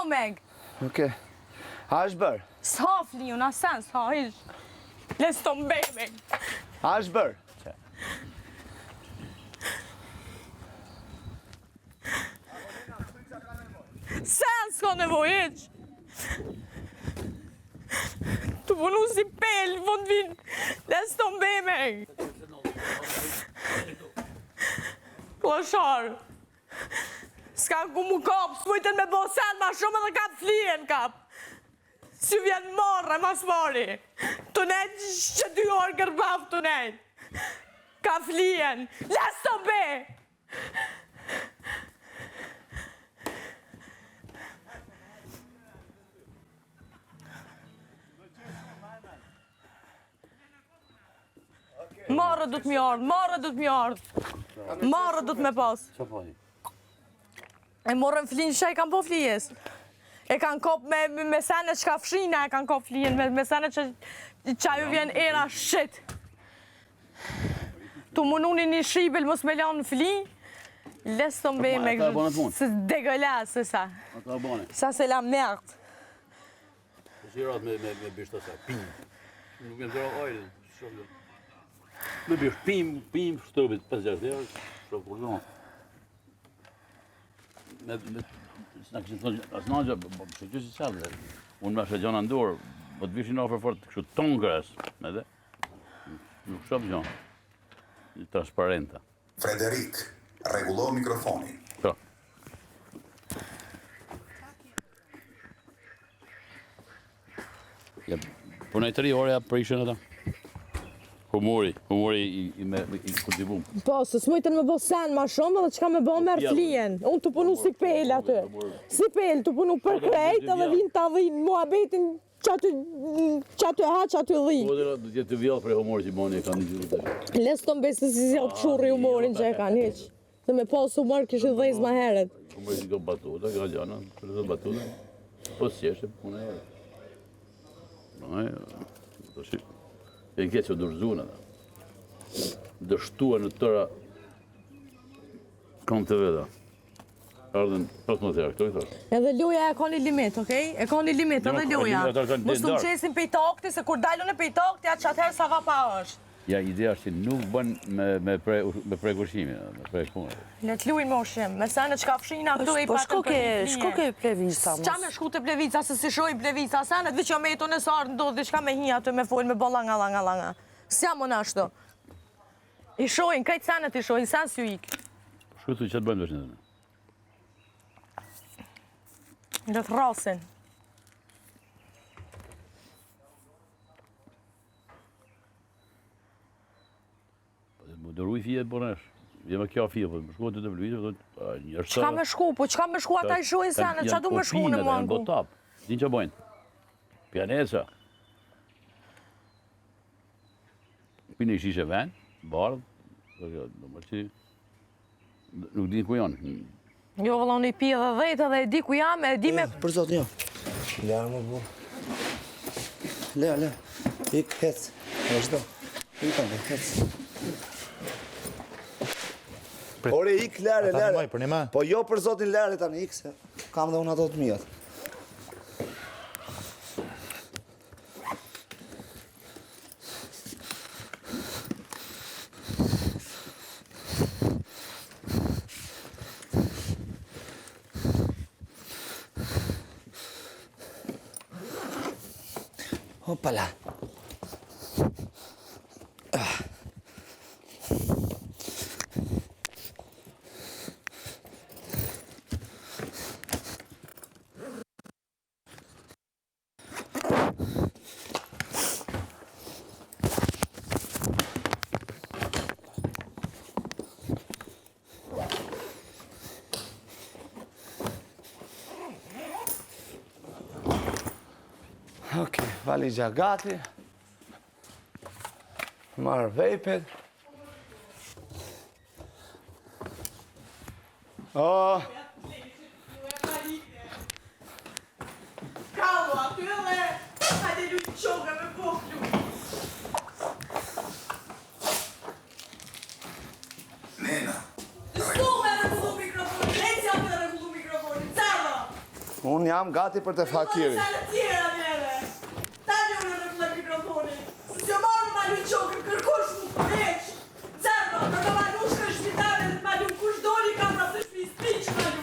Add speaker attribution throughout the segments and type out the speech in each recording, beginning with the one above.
Speaker 1: meg.
Speaker 2: Okej. Ha është bërë?
Speaker 1: S'ha fli, unë asen, s'ha ish. Les të mbej meg.
Speaker 2: Ha është bërë?
Speaker 1: Sen s'ka nevoj, iq. Të punu si pel, vënd vinë. Les të mbej meg. Klashar. S'ka ku mu kap, s'mujten me bo sen ma shumë edhe kap flien kap. Si vjen marrë, mas mari. Të nejtë që 2 orë gërbaf të nejtë. Ka flien. Les të be! Marrë du të mjardë, marrë du të mjardë. Marrë du të me pas. E morën flinë që e kanë po flijes. E kanë kop me sene që ka fshina, e kanë kop flijen, me sene që ju vjen era shit. Tu mununi një shibel mos me lanë fli, les të mbe me se degëlas, se sa. Sa se la mërtë.
Speaker 3: Si ratë me bishtë të sa, pim. Nuk e ndërë ojlën, shumë. Me bishtë pim, shtërbit, 5-6 herë, shumë kurzonë. S'na kështë thonë, asë nagja, që që si qalë, unë me shë gjona ndorë, po të vishin ofër fort kështu tonë kërës, me dhe, nuk shumë gjonë, transparenta.
Speaker 4: Frederik, rregullo mikrofonin.
Speaker 3: Po. Punaj të ri orja për ishën ata. Humori i kultivum.
Speaker 1: Po, se s'mujten me bo sen ma shumë dhe qka me bo merë flien. Unë të punu si pel aty. Si pel, të punu për krejt edhe vinë të adhin. Mua betin që aty ha, që aty dhi.
Speaker 3: Po dhe do t'jetë të vjallë për humori që boni e kanë një gjithë të.
Speaker 1: Les të mbes të si zjallë pëshurri humorin që e kanë heq. Dhe me pas humor kishë dhejz ma heret.
Speaker 3: Humori që ka batuta, ka gjana, për të batuta. Po s'jeshe, punë e orë. E në keqë o dërzuna da. Dështua në tëra kanë të veda. Ardhen, pas më të reaktori thashtë.
Speaker 1: Edhe loja e ka një limit, okej? E ka një limit edhe loja. Mos të më qesin pej takti, se kur dalun e pej takti, atë që atëherë sa va pa është.
Speaker 3: Ja, ideja është që nuk bën me prej kushimi, me prej punë.
Speaker 1: Le të luin moshim, me sene që ka fshina këtu e i
Speaker 5: Po
Speaker 1: patën për një
Speaker 5: shko ke plevica,
Speaker 1: Qa me shku të plevica, se si shoj plevica, senet vi që me jeton e sarë ndodhë, diçka me hi aty me folë, me bo langa. S'ja më nashto. I shojnë, krejt senet i shojnë, sen s'ju ikë.
Speaker 3: Shku të që të bëjmë dështë në
Speaker 1: Në të rasin.
Speaker 3: Më dëruj fije të bonesh. Vje me kja fije, po më shku të të vlujtë, njërë
Speaker 1: Qka me shku, po qka me shku ata i shojnë senet, qa du me shku në mua
Speaker 3: ngu? Janë botap, din që bojnë. Pjaneca. Pine i shishe ven, bardh, nuk din ku janë.
Speaker 1: Jo, vëllon i pi edhe 10 edhe e di ku jam, e di me...
Speaker 2: Për zotë, jo. Lërë më bu. Lërë. Ik, hec. Vazhdo. Ik, hec. Ore, ik, lërë. Po jo për zotin lërë tani, ik, se kam dhe unë ato të mijat. Hoppala. Okej, valixha gati. Marrë vejpet.
Speaker 1: Kallo, aty edhe, hajde lu të qoga me boklu.
Speaker 4: Nena.
Speaker 1: Sto me rregullu mikrofonin, lecja me rregullu mikrofonin, cërra!
Speaker 2: Unë jam gati për të fakiri.
Speaker 1: Sa të tjera mere. Tani unë në këtë mikrofoni. Se s'jo marrë ma lu qokën, kërkush mu përveç. Zero, në të ma lu shkë në shpitare dhe të ma lu kush doli ka pra të shpi s'piq ma lu.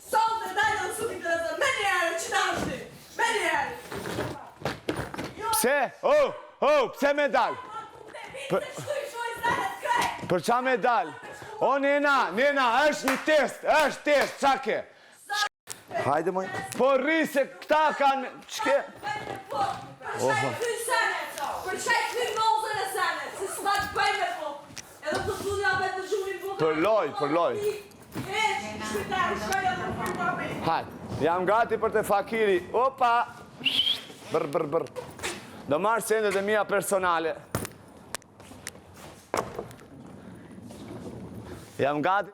Speaker 1: Sot dhe dajnë në sutin të rezër. Me njerë, që ta është ti? Me njerë.
Speaker 2: Pse? Pse me dal? Për qa me dal? O, nena, është një test, qa ke? Hajde, moj. Po rri se këta kanë, qke?
Speaker 1: Për qaj këty senet, për qaj këty mozën e senet, se s'ma të bëj me po. Edhe të studja vetë në gjumin po.
Speaker 2: Për loj. Hajde, jam gati për të fakiri. Opa! Bër. Do marrë sendet e mia personale. Jam gati.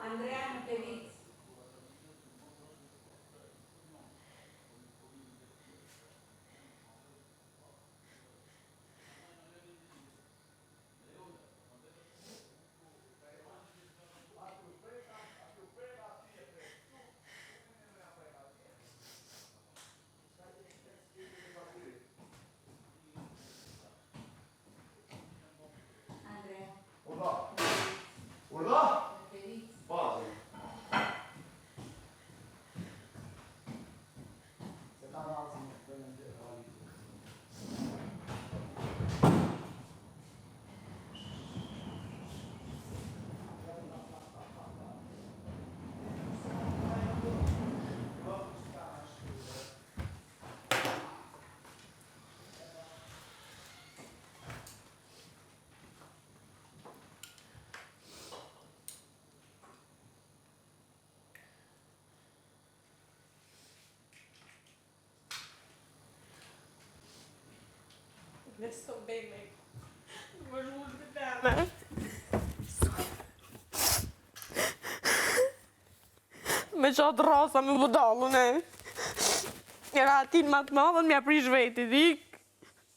Speaker 5: Andrea në Plevic.
Speaker 1: Nesë të bejme. Më zhmush për teme. Me qatë rasa me budallën e. Njëra atin ma të madhën mja prish vetit, ik.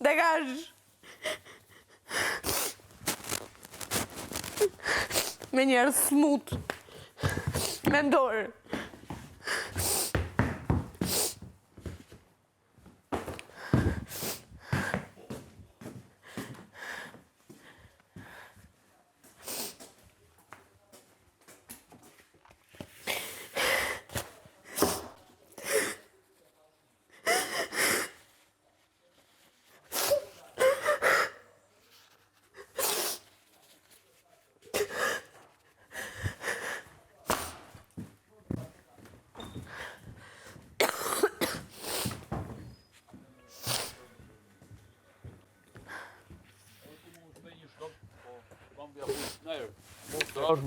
Speaker 1: Degazh. Me njerë smut. Me ndorë.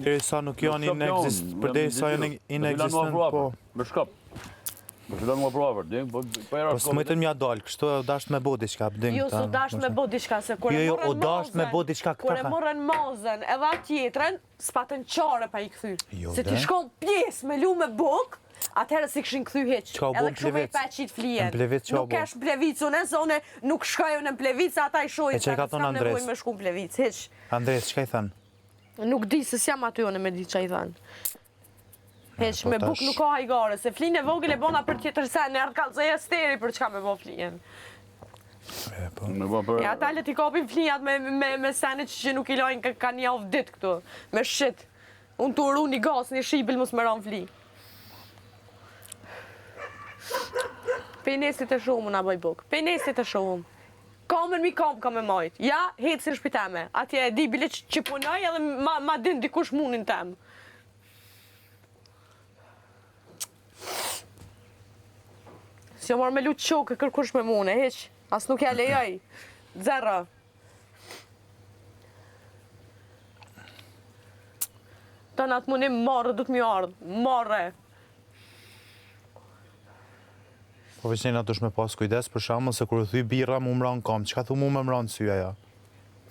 Speaker 6: Derisa nuk janë inexistent, përderisa janë inexistent, po.
Speaker 3: Me shkop. Më fillon më provër, ding, po era.
Speaker 6: Po s'mëjtën mja dalë, kështu e dash me bo diçka, ding.
Speaker 1: Jo, s'u dash me bo diçka, se kur e morën
Speaker 6: o dash me bo diçka
Speaker 1: kur e
Speaker 6: këta.
Speaker 1: morën mozën edhe atjetrën, s'patën qare pa i kthy.
Speaker 6: Jo,
Speaker 1: Se ti shkon pjesë me lu me buk, atëherë si këshin kthy hiq.
Speaker 6: Çka u bën
Speaker 1: Edhe kështu me i
Speaker 6: Plevic?
Speaker 1: pa qit flijen.
Speaker 6: Në Plevic çka u
Speaker 1: Nuk
Speaker 6: bën?
Speaker 1: kesh Plevicun e zone, nuk shkojnë në Plevic, ata i shojnë.
Speaker 6: E çka ka thonë Andres?
Speaker 1: Nevojë me shku në Plevic, hiq.
Speaker 6: Andres, çka i thënë?
Speaker 1: Nuk di se s'jam aty unë me di ç'a i thanë. Heq,
Speaker 6: po
Speaker 1: me buk
Speaker 6: tash-
Speaker 1: nuk ka hajgare, se flinë e vogël e bona për tjetër sen, e ardë kalëzëja steri për çka me bo flijen.
Speaker 3: Me bë për.
Speaker 1: E ata le t'i kapin flinjat me senet që nuk i lojnë ka një avë dit këtu, me shit. Unë të uru një gas, një shibel mos më ranë fli. Pejnesit e shumë unë a bëj buk, pejnesit e shumë. Kamën mi kam ka me majt. Ja, hecë në shpiteme. Atje e di bile që punoj edhe ma din dikush munin tem. Si jo marrë me lutë qokë kërkush me mune, heq. As nuk ja lejoj. Zero. Ta në atë munim marrë, du të mi ardhë. Marrë.
Speaker 6: Po veçnena dush me pas kujdes për shkakun se kur u thy birra mu mran kam, çka thu mu me mran syja ja.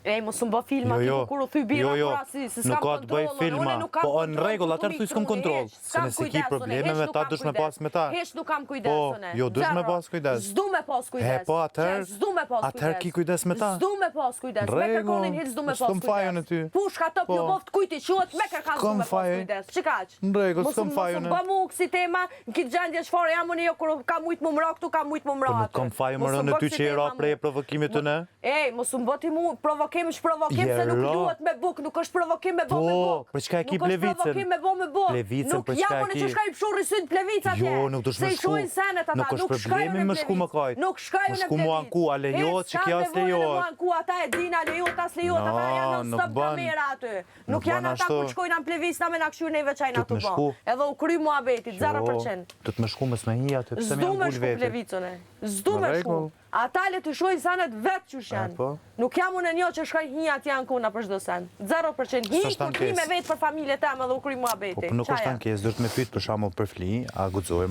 Speaker 1: E, mos më bë filma ti kur u thy bira pra si s'kam
Speaker 6: nuk ka të bëj filma, po në rregull, atëherë thuj s'kam kontroll. Se nëse ki probleme me ta, dush me pas me ta.
Speaker 1: Heq nuk kam kujdes
Speaker 6: Po,
Speaker 1: unë.
Speaker 6: jo dush me pas kujdes.
Speaker 1: S'du me pas kujdes.
Speaker 6: Po, atëherë,
Speaker 1: s'du me pas kujdes.
Speaker 6: atëherë ki kujdes me ta.
Speaker 1: S'du me pas kujdes. Me kërkonin hiç s'du me pas
Speaker 6: s'kom fajën e ty.
Speaker 1: kujdes. Pushka top jo boft kujti quhet me kërkan s'du me pas kujdes. Çi kaq?
Speaker 6: Në rregull, s'kom fajën.
Speaker 1: Mos bëmu si tema, ki gjendje çfarë jam unë jo kur kam ujt më mra këtu, kam ujt më mra.
Speaker 6: Po nuk kom fajën më rënë ty që i ra prej provokimit të ne.
Speaker 1: Ej, mos më bëti mu provokim se nuk luhet me buk, nuk është provokim me bë me buk.
Speaker 6: Po, për çka e ki plevicën?
Speaker 1: Nuk është provokim me bë me buk.
Speaker 6: Plevicën, për çka e ki?
Speaker 1: Nuk jam unë që shkaj pshurri syt plevic atje.
Speaker 6: Jo, nuk dush me shku.
Speaker 1: Se i shojnë senet ata,
Speaker 6: nuk është problemi me shku më kajt.
Speaker 1: Nuk shkaj unë
Speaker 6: me shku mua anku, a lejohet që kjo as lejohet.
Speaker 1: Anku ata e din, a lejohet as lejohet, ata janë në stop kamera aty. Nuk janë ata ku shkojnë në plevic na me na kshyrë neve çajna këtu po. Edhe u kry muhabetit 0%.
Speaker 6: Do të më shku mes me hi aty, pse më
Speaker 1: S'du me
Speaker 6: ngul
Speaker 1: shku
Speaker 6: vetë.
Speaker 1: plevicën e. S'du me shku. Ata le të shojnë sanet vetë qysh janë. Nuk jam unë një që shkoj hi atje anku na për çdo sen. 0% hi kur hi me vetë për familjen tëme dhe u kry muhabeti.
Speaker 6: Po nuk është ankesë, duhet me pyet për shembull për fli, a guxoj